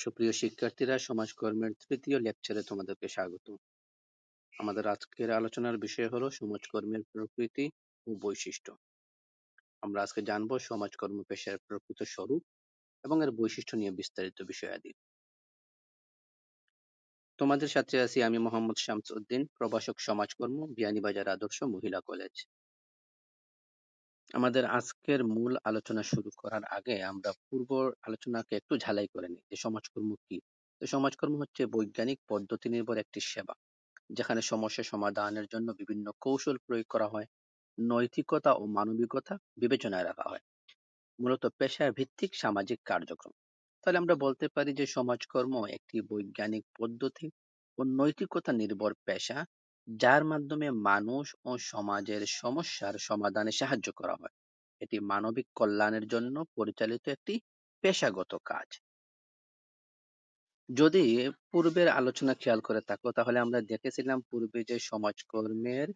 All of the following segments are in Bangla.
সুপ্রিয় শিক্ষার্থীরা, সমাজকর্মের তৃতীয় লেকচারে তোমাদেরকে স্বাগত। আমাদের আজকের আলোচনার বিষয় হলো সমাজকর্মের প্রকৃতি ও বৈশিষ্ট্য। আমরা আজকে জানবো সমাজকর্ম পেশার প্রকৃত স্বরূপ এবং এর বৈশিষ্ট্য নিয়ে বিস্তারিত বিষয়াদি। তোমাদের সাথে আছি আমি মোহাম্মদ শামসউদ্দিন, প্রভাষক সমাজকর্ম, বিয়ানীবাজার আদর্শ মহিলা কলেজ। আমাদের আজকের মূল আলোচনা শুরু করার আগে আমরা পূর্ব আলোচনাকে একটু ঝালাই করে নিই যে সমাজকর্ম কি। তো সমাজকর্ম হচ্ছে বৈজ্ঞানিক পদ্ধতি নির্ভর একটি সেবা, যেখানে সমস্যা সমাধানের জন্য বিভিন্ন কৌশল প্রয়োগ করা হয়, নৈতিকতা ও মানবিকতা বিবেচনায় রাখা হয়। মূলত পেশা ভিত্তিক সামাজিক কার্যক্রম। তাহলে আমরা বলতে পারি যে সমাজকর্ম একটি বৈজ্ঞানিক পদ্ধতি ও নৈতিকতা নির্ভর পেশা, যার মাধ্যমে মানুষ ও সমাজের সমস্যার সমাধানে সাহায্য করা হয়। এটি মানবিক কল্যাণের জন্য পরিচালিত একটি পেশাগত কাজ। যদি পূর্বের আলোচনা খেয়াল করে থাকো তাহলে আমরা দেখেছিলাম পূর্বে যে সমাজকর্মের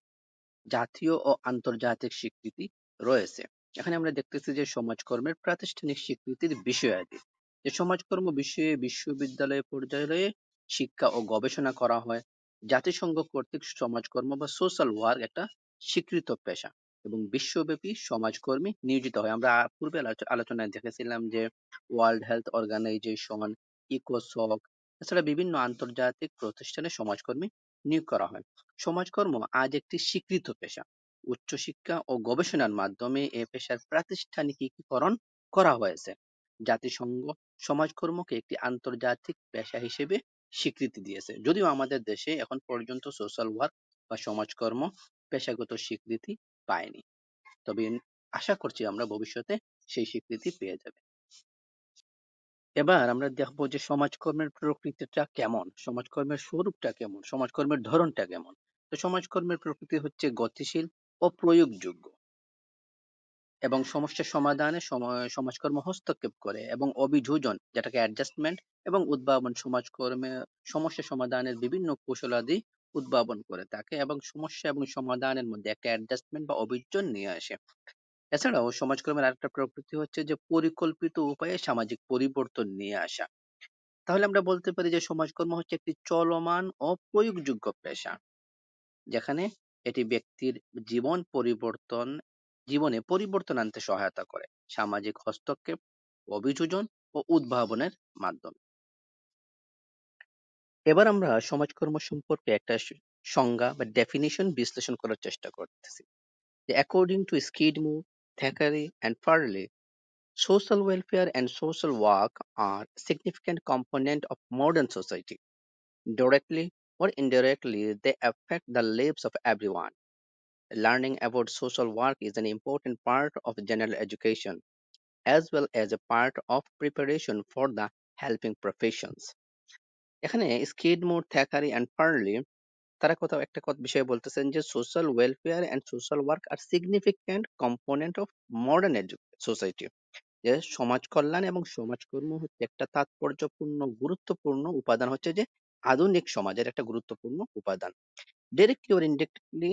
জাতীয় ও আন্তর্জাতিক স্বীকৃতি রয়েছে। এখানে আমরা দেখতেছি যে সমাজকর্মের প্রাতিষ্ঠানিক স্বীকৃতির বিষয়াদি, যে সমাজকর্ম বিষয়ে বিশ্ববিদ্যালয় পর্যায়ে শিক্ষা ও গবেষণা করা হয়। জাতিসংঘ কর্তৃক সমাজকর্ম বা সোশ্যাল ওয়ার্ক একটা স্বীকৃত পেশা এবং বিশ্বব্যাপী সমাজকর্মী নিয়োজিত হয়। আমরা পূর্বে আলোচনায় দেখেছিলাম যে ওয়ার্ল্ড হেলথ অর্গানাইজেশন, ইকোসক, এছাড়া বিভিন্ন আন্তর্জাতিক প্রতিষ্ঠানে সমাজকর্মী নিয়োগ করা হয়। সমাজকর্ম আজ একটি স্বীকৃত পেশা। উচ্চশিক্ষা ও গবেষণার মাধ্যমে এ পেশার প্রাতিষ্ঠানিকীকরণ করা হয়েছে। জাতিসংঘ সমাজকর্মকে একটি আন্তর্জাতিক পেশা হিসেবে স্বীকৃতি দিয়েছে, যদিও আমাদের দেশে এখন পর্যন্ত সোশ্যাল ওয়ার্ক বা সমাজকর্ম পেশাগত স্বীকৃতি পায়নি। তবে আশা করছি আমরা ভবিষ্যতে সেই স্বীকৃতি পেয়ে যাবে। এবার আমরা দেখবো যে সমাজকর্মের প্রকৃতিটা কেমন, সমাজকর্মের স্বরূপটা কেমন, সমাজকর্মের ধরনটা কেমন। তো সমাজকর্মের প্রকৃতি হচ্ছে গতিশীল ও প্রয়োগযোগ্য এবং সমস্যা সমাধানে সমাজকর্ম হস্তক্ষেপ করে, এবং অভিযোজন যেটাকে অ্যাডজাস্টমেন্ট এবং উদ্ভাবন সমাজকর্মে সমস্যা সমাধানের বিভিন্ন কৌশলাদি উদ্ভাবন করে থাকে এবং সমস্যা এবং সমাধানের মধ্যে একটা অ্যাডজাস্টমেন্ট বা অভিযোজন নিয়ে আসে। এছাড়াও সমাজকর্মের আরেকটা প্রকৃতি হচ্ছে যে পরিকল্পিত উপায়ে সামাজিক পরিবর্তন নিয়ে আসা। তাহলে আমরা বলতে পারি যে সমাজকর্ম হচ্ছে একটি চলমান ও প্রয়োগযোগ্য পেশা, যেখানে এটি ব্যক্তির জীবনে পরিবর্তন আনতে সহায়তা করে সামাজিক হস্তক্ষেপ, অভিযোজন ও উদ্ভাবনের মাধ্যমে। এবার আমরা সমাজকর্ম সম্পর্কে একটা সংজ্ঞা বা ডেফিনিশন বিশ্লেষণ করার চেষ্টা করতেছি। According to Skidmore, Thackeray and Farley, social welfare and social work are significant component of modern society. Directly or indirectly, they affect the lives of everyone. Learning about social work is an important part of general education, as well as a part of preparation for the helping professions. এখানে স্কিডমোর, থ্যাকারে অ্যান্ড ফার্লি তারা কোথাও একটা বিষয় বলতেছেন যে social welfare and social work আর significant component of modern society. যে সমাজ কল্যাণ এবং সমাজকর্ম হচ্ছে একটা তাৎপর্যপূর্ণ গুরুত্বপূর্ণ উপাদান, হচ্ছে যে আধুনিক সমাজের একটা গুরুত্বপূর্ণ উপাদান। Directly or indirectly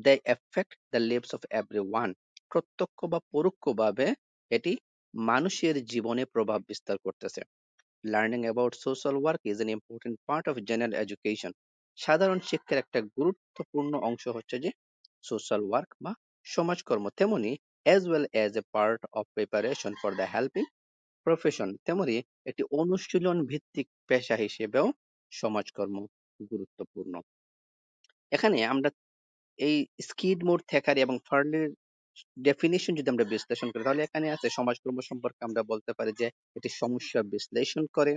they affect the lives of everyone. প্রত্যক্ষ বা পরোক্ষভাবে এটি মানুষের জীবনে প্রভাব বিস্তার করতেছে। Learning about social work is an important part of general education. সাধারণ শিক্ষার একটা গুরুত্বপূর্ণ অংশ হচ্ছে যে সোশ্যাল ওয়ার্ক বা সমাজকর্ম। তেমনি as well as a part of preparation for the helping profession, তেমনি একটি অনুশীলন ভিত্তিক পেশা হিসেবেও সমাজকর্ম গুরুত্বপূর্ণ। এখানে আমরা এই স্কিডমোর, থ্যাকারে এবং ফার্লের ডেফিনিশন যদি আমরা বিশ্লেষণ করি তাহলে এখানে আছে সমাজকর্ম সম্পর্কে আমরা বলতে পারি যে এটি সমস্যা বিশ্লেষণ করে,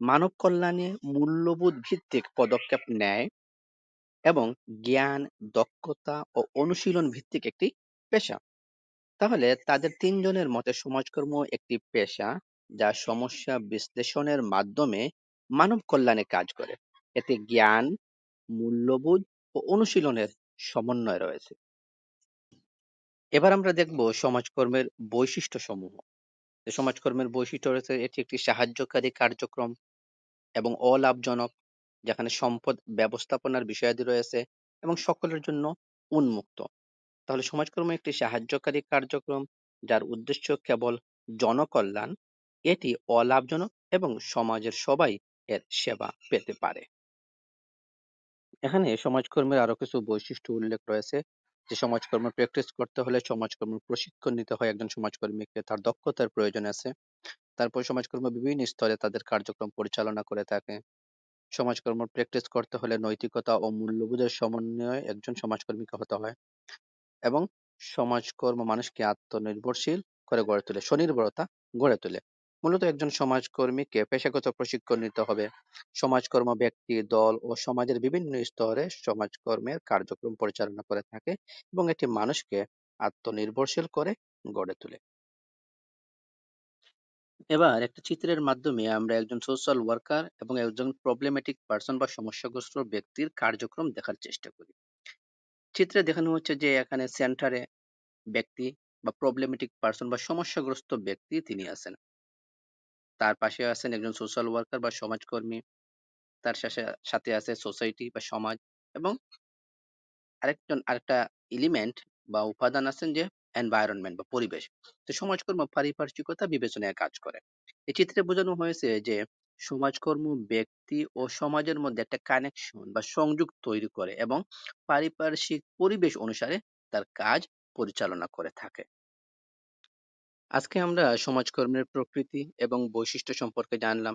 মানব কল্যাণে মূল্যবোধ ভিত্তিক পদক্ষেপ নেয় এবং জ্ঞান, দক্ষতা ও অনুশীলন ভিত্তিক একটি পেশা। তাহলে তাদের তিনজনের মতে সমাজকর্ম একটি পেশা যা সমস্যা বিশ্লেষণের মাধ্যমে মানব কল্যাণে কাজ করে। এতে জ্ঞান, মূল্যবোধ ও অনুশীলনের সমন্বয় রয়েছে। এবার আমরা দেখব সমাজকর্মের বৈশিষ্ট্য সমূহ। সমাজকর্মের বৈশিষ্ট্য রয়েছে এটি একটি সাহায্যকারী কার্যক্রম এবং অলাভজনক, যেখানে সম্পদ ব্যবস্থাপনার বিষয়াদি রয়েছে এবং সকলের জন্য উন্মুক্ত। তাহলে সমাজকর্ম একটি সাহায্যকারী কার্যক্রম যার উদ্দেশ্য কেবল জনকল্যাণ। এটি অলাভজনক এবং সমাজের সবাই এর সেবা পেতে পারে। এখানে সমাজকর্মের আরো কিছু বৈশিষ্ট্য উল্লেখ রয়েছে, যে সমাজকর্ম প্র্যাকটিস করতে হলে সমাজকর্ম প্রশিক্ষণ নিতে হয় একজন সমাজকর্মীকে, তার দক্ষতার প্রয়োজন আছে। তারপর সমাজকর্ম বিভিন্ন স্তরে তাদের কার্যক্রম পরিচালনা করে থাকে। সমাজকর্ম প্র্যাকটিস করতে হলে নৈতিকতা ও মূল্যবোধের সমন্বয়ে একজন সমাজকর্মীকে হতে হয়। এবং সমাজকর্ম মানুষকে আত্মনির্ভরশীল করে গড়ে তোলে, স্বনির্ভরতা গড়ে তোলে। মূলত একজন সমাজকর্মীকে পেশাগত প্রশিক্ষণ নিতে হবে। সমাজকর্ম ব্যক্তি, দল ও সমাজের বিভিন্ন স্তরে সমাজকর্মের কার্যক্রম পরিচালনা করে থাকে এবং এটি মানুষকে আত্মনির্ভরশীল করে গড়ে তোলে। এবার একটা চিত্রের মাধ্যমে আমরা একজন সোশ্যাল ওয়ার্কার এবং একজন প্রবলেমেটিক পার্সন বা সমস্যাগ্রস্ত ব্যক্তির কার্যক্রম দেখার চেষ্টা করি। চিত্রে দেখানো হচ্ছে যে এখানে সেন্টারে ব্যক্তি বা প্রবলেমেটিক পার্সন বা সমস্যাগ্রস্ত ব্যক্তি তিনি আছেন। তার পাশে আছেন একজন সোশ্যাল ওয়ার্কার বা সমাজকর্মী। তার সাথে সাথে আছে সোসাইটি বা সমাজ, এবং আরেকটা এলিমেন্ট বা উপাদান আছেন যে এনভায়রনমেন্ট বা পরিবেশ। তো সমাজকর্ম পারিপার্শ্বিকতা বিবেচনায় কাজ করে। এই চিত্রে বোঝানো হয়েছে যে সমাজকর্ম ব্যক্তি ও সমাজের মধ্যে একটা কানেকশন বা সংযোগ তৈরি করে এবং পারিপার্শ্বিক পরিবেশ অনুসারে তার কাজ পরিচালনা করে থাকে। আজকে আমরা সমাজকর্মের প্রকৃতি এবং বৈশিষ্ট্য সম্পর্কে জানলাম,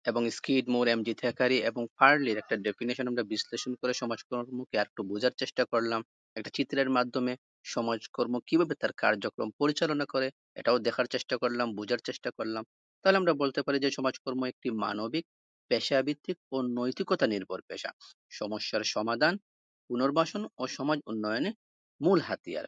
এবং স্কিডমোর, এমজি থ্যাকারি এবং ফার্লির একটা ডেফিনেশন আমরা বিশ্লেষণ করে সমাজকর্মকে আর একটু বোঝার চেষ্টা করলাম। একটা চিত্রের মাধ্যমে সমাজকর্ম কিভাবে তার কার্যক্রম পরিচালনা করে এটাও দেখার চেষ্টা করলাম, বোঝার চেষ্টা করলাম। তাহলে আমরা বলতে পারি যে সমাজকর্ম একটি মানবিক, পেশাভিত্তিক ও নৈতিকতা নির্ভর পেশা। সমস্যার সমাধান, পুনর্বাসন ও সমাজ উন্নয়নে মূল হাতিয়ার।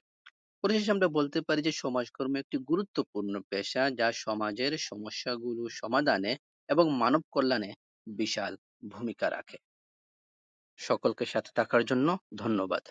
পরিশেষে আমরা বলতে পারি যে সমাজকর্ম একটি গুরুত্বপূর্ণ পেশা যা সমাজের সমস্যাগুলো সমাধানে এবং মানব কল্যাণে বিশাল ভূমিকা রাখে। সকলকে সাথে থাকার জন্য ধন্যবাদ।